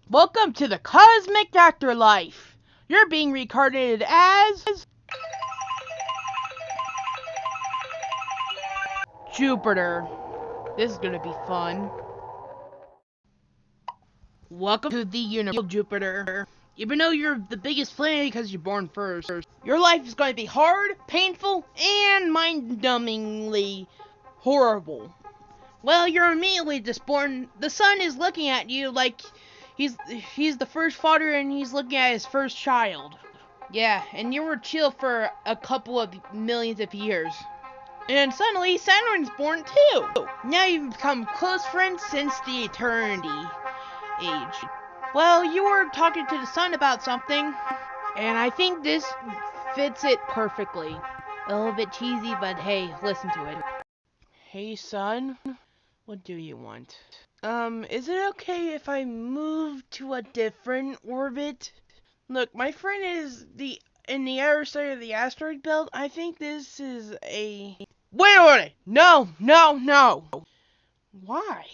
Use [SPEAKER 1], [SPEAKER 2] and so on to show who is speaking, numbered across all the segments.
[SPEAKER 1] Welcome to the Cosmic Afterlife. You're being reincarnated as Jupiter. This is gonna be fun. Welcome to the universe, Jupiter. Even though you're the biggest planet because you're born first, your life is going to be hard, painful, and mind-numbingly horrible. Well, you're immediately just born. The sun is looking at you like he's the first father and he's looking at his first child. Yeah, and you were chill for a couple of millions of years. And suddenly, Saturn's born too. Now you've become close friends since the eternity age. Well, you were talking to the sun about something, and I think this fits it perfectly. A little bit cheesy, but hey, listen to it. Hey, sun, what do you want? Is it okay if I move to a different orbit? Look, my friend is in the other side of the asteroid belt. I think this is a... Wait a minute! No! Why?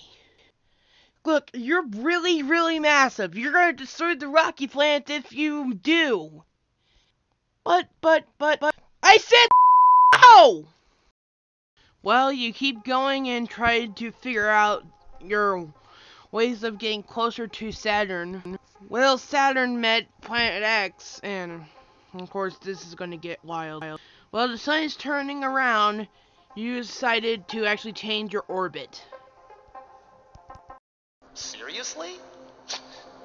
[SPEAKER 1] Look, you're really, really massive. You're gonna destroy the rocky planet if you do. But... I said no! Well, you keep going and try to figure out your ways of getting closer to Saturn. Well, Saturn met Planet X, and of course this is going to get wild. Well, the sun is turning around. You decided to actually change your orbit.
[SPEAKER 2] Seriously?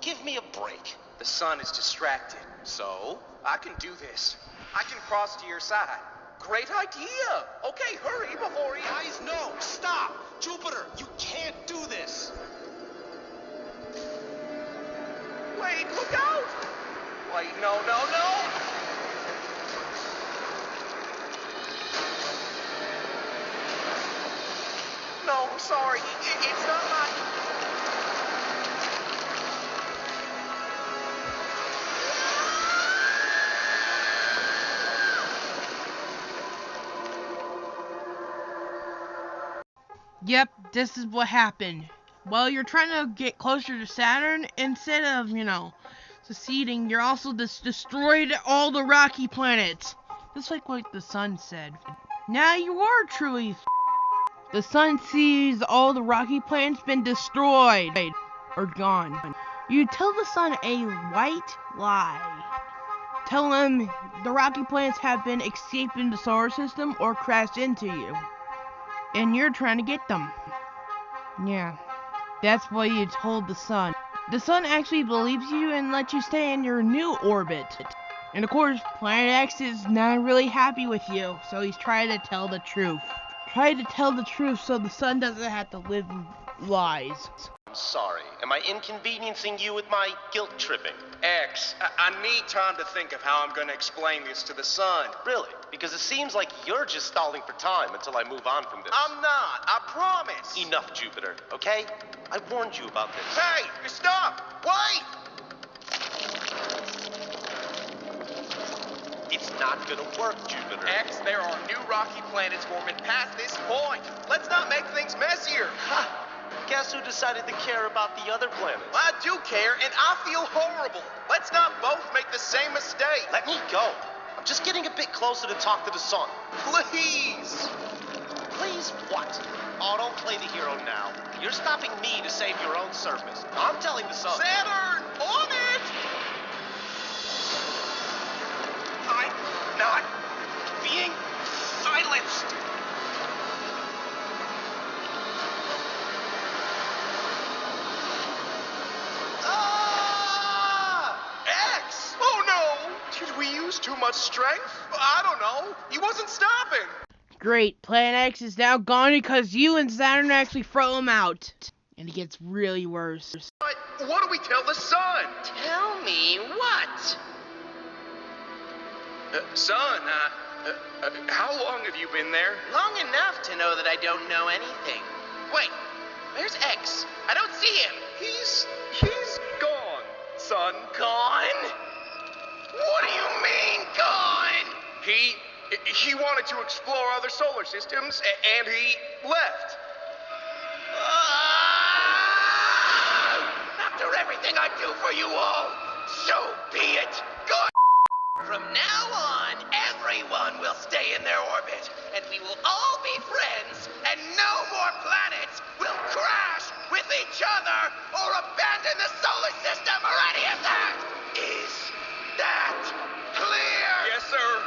[SPEAKER 2] Give me a break. The sun is distracted. So? I can do this. I can cross to your side. Great idea! Okay, hurry before he... Guys, no! Stop! Jupiter, you can't do this! Wait, look out! Wait, no! No, I'm sorry. It's not my...
[SPEAKER 1] Yep, this is what happened. Well, you're trying to get closer to Saturn. Instead of, succeeding, you're also destroyed all the rocky planets. Just like what the sun said. Now you are truly The sun sees all the rocky planets been destroyed or gone. You tell the sun a white lie. Tell him the rocky planets have been escaping the solar system or crashed into you. And you're trying to get them. Yeah, that's what you told the sun. The sun actually believes you and lets you stay in your new orbit. And of course, Planet X is not really happy with you, so he's trying to tell the truth. Try to tell the truth so the sun doesn't have to live lies.
[SPEAKER 2] I'm sorry. Am I inconveniencing you with my guilt tripping?
[SPEAKER 3] X, I need time to think of how I'm going to explain this to the sun.
[SPEAKER 2] Really? Because it seems like you're just stalling for time until I move on from this.
[SPEAKER 3] I'm not. I promise.
[SPEAKER 2] Enough, Jupiter, okay? I warned you about this.
[SPEAKER 3] Hey, stop! Wait!
[SPEAKER 2] It's not gonna work, Jupiter.
[SPEAKER 3] X, there are new rocky planets forming past this point. Let's not make things messier.
[SPEAKER 2] Ha! Guess who decided to care about the other planets?
[SPEAKER 3] I do care, and I feel horrible. Let's not both make the same mistake.
[SPEAKER 2] Let me go. I'm just getting a bit closer to talk to the sun.
[SPEAKER 3] Please.
[SPEAKER 2] Please what? Oh, don't play the hero now. You're stopping me to save your own surface. I'm telling the sun.
[SPEAKER 3] Saturn, on it! I'm not being silenced. X! Oh no! Did we use too much strength? I don't know. He wasn't stopping.
[SPEAKER 1] Great, Planet X is now gone because you and Saturn actually throw him out. And it gets really worse.
[SPEAKER 3] But what do we tell the sun?
[SPEAKER 4] Tell me what?
[SPEAKER 3] Son, how long have you been there?
[SPEAKER 4] Long enough to know that I don't know anything. Wait, where's X? I don't see him.
[SPEAKER 3] He's gone, son.
[SPEAKER 4] Gone? What do you mean, gone?
[SPEAKER 3] He wanted to explore other solar systems, and he left.
[SPEAKER 4] After everything everything I do for you all. So be it. Good. From now on, everyone will stay in their orbit, and we will all be friends, and no more planets will crash with each other or abandon the solar system or any of that. Is that clear?
[SPEAKER 3] Yes, sir.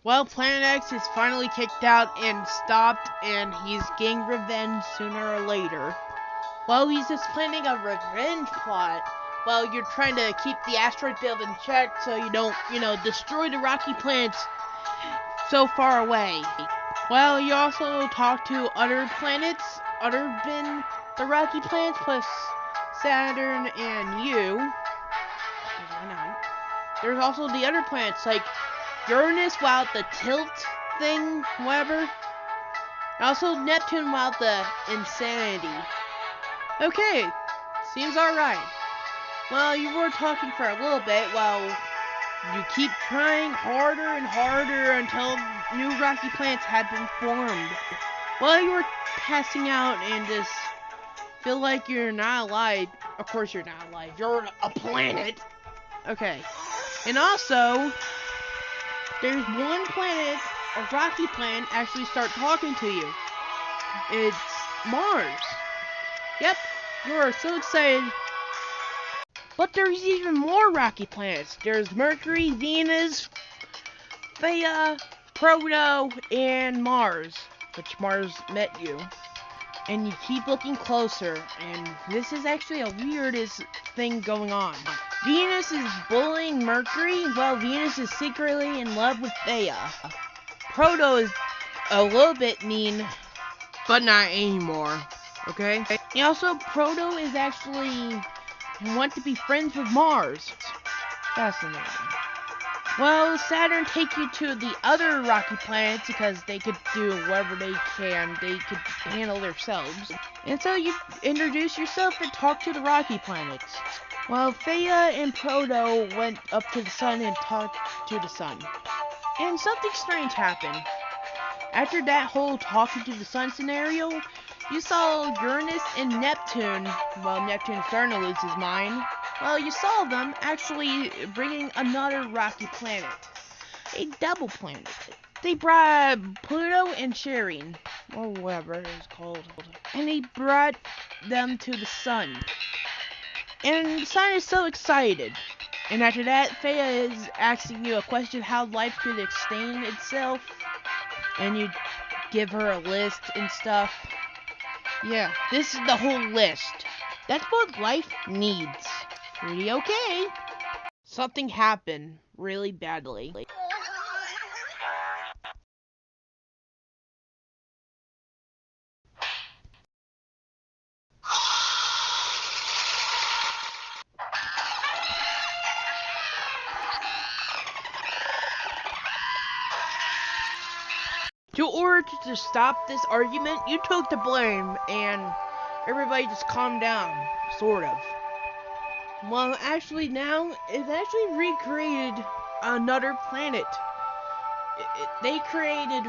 [SPEAKER 1] Well, Planet X is finally kicked out and stopped, and he's getting revenge sooner or later. Well, he's just planning a revenge plot. Well, you're trying to keep the asteroid belt in check so you don't, destroy the rocky planets so far away. Well, you also talk to other planets, other than the rocky planets, plus Saturn and you. There's also the other planets, like Uranus without the tilt thing, whatever. And also Neptune without the insanity. Okay, seems alright. Well, you were talking for a little bit while you keep trying harder and harder until new rocky planets had been formed. Well, you were passing out and just feel like you're not alive. Of course you're not alive. You're a planet. Okay. And also, there's one planet, a rocky planet, actually start talking to you. It's Mars. Yep, you are so excited. But there's even more rocky planets. There's Mercury, Venus, Theia, Proto, and Mars, which Mars met you. And you keep looking closer, and this is actually a weirdest thing going on. Venus is bullying Mercury, while Venus is secretly in love with Theia. Proto is a little bit mean, but not anymore, okay? And also, Proto is actually want to be friends with Mars. Fascinating. Well, Saturn take you to the other rocky planets because they could do whatever they can. They could handle themselves. And so you introduce yourself and talk to the rocky planets. Well, Theia and Proto went up to the sun and talked to the sun. And something strange happened. After that whole talking to the sun scenario, you saw Uranus and Neptune. Well, Neptune's starting to lose his mind. Well, you saw them actually bringing another rocky planet. A double planet. They brought Pluto and Charon, or whatever it is called. And they brought them to the sun. And the sun is so excited. And after that, Theia is asking you a question how life could extend itself. And you give her a list and stuff. Yeah, this is the whole list. That's what life needs. Pretty okay. Something happened really badly. In order to stop this argument, you took the blame, and everybody just calmed down, sort of. Well, actually now, it's actually recreated another planet. They created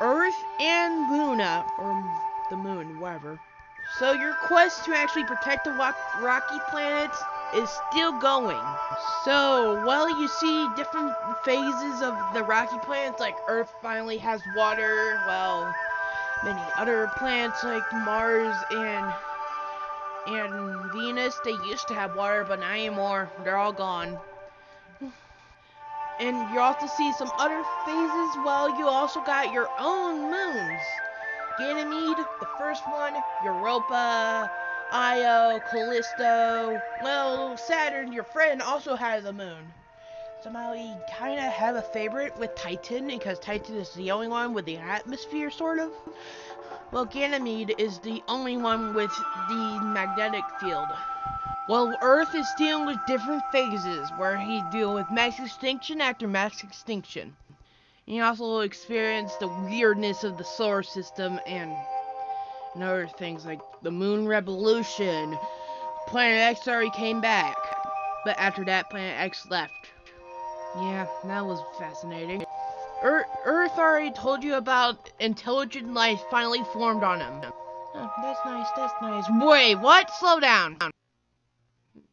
[SPEAKER 1] Earth and Luna, or the moon, whatever. So your quest to actually protect the rocky planets is still going. So, while you see different phases of the rocky planets, like Earth finally has water, well, many other planets like Mars and Venus, they used to have water, but not anymore. They're all gone. And you also see some other phases. Well, you also got your own moons. Ganymede, the first one, Europa, Io, Callisto. Well, Saturn, your friend, also has a moon. Somehow you kind of have a favorite with Titan, because Titan is the only one with the atmosphere, sort of. Well, Ganymede is the only one with the magnetic field. Well, Earth is dealing with different phases, where he deals with mass extinction after mass extinction. He also experienced the weirdness of the solar system and other things like the moon revolution. Planet X already came back, but after that, Planet X left. Yeah, that was fascinating. Earth already told you about intelligent life finally formed on him. That's nice, that's nice. Wait, what? Slow down.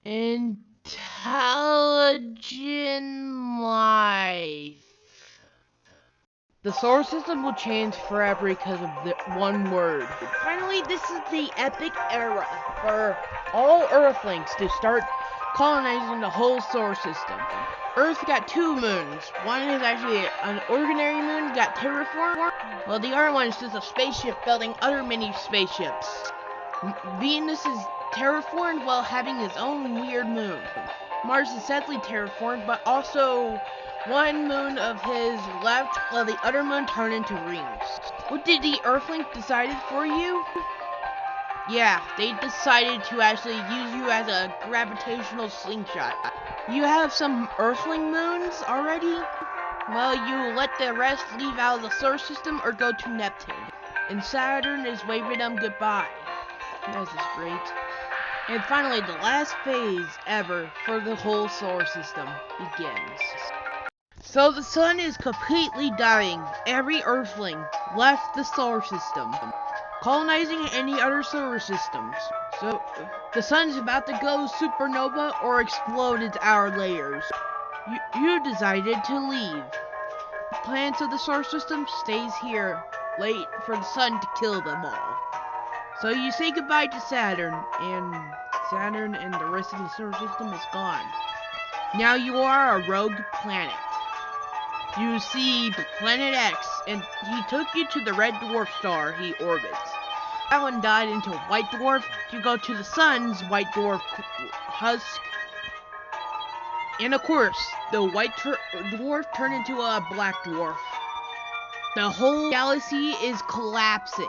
[SPEAKER 1] Intelligent life. The solar system will change forever because of the one word. Finally, this is the epic era for all Earthlings to start colonizing the whole solar system. Earth got 2 moons. One is actually an ordinary moon, got terraformed, while the other one is just a spaceship building other mini spaceships. Venus is terraformed while having its own weird moon. Mars is sadly terraformed, but also one moon of his left, while the other moon turned into rings. What did the Earthlings decided for you? Yeah, they decided to actually use you as a gravitational slingshot. You have some Earthling moons already? Well, you let the rest leave out of the solar system or go to Neptune. And Saturn is waving them goodbye. This is great. And finally, the last phase ever for the whole solar system begins. So the sun is completely dying. Every Earthling left the solar system, colonizing any other solar systems. So the sun is about to go supernova or explode its outer layers. You decided to leave. The plans of the solar system stays here, wait for the sun to kill them all. So you say goodbye to Saturn and the rest of the solar system is gone. Now you are a rogue planet. You see Planet X, and he took you to the red dwarf star he orbits. That one died into a white dwarf. You go to the sun's white dwarf husk. And of course, the white dwarf turned into a black dwarf. The whole galaxy is collapsing.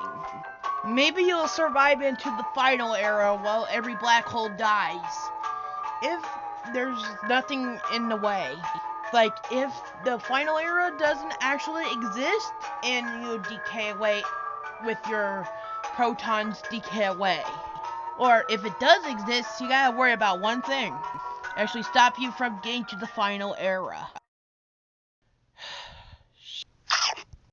[SPEAKER 1] Maybe you'll survive into the final era while every black hole dies. If there's nothing in the way. Like, if the final era doesn't actually exist and you decay away with your protons decay away. Or if it does exist, you gotta worry about one thing. Actually stop you from getting to the final era.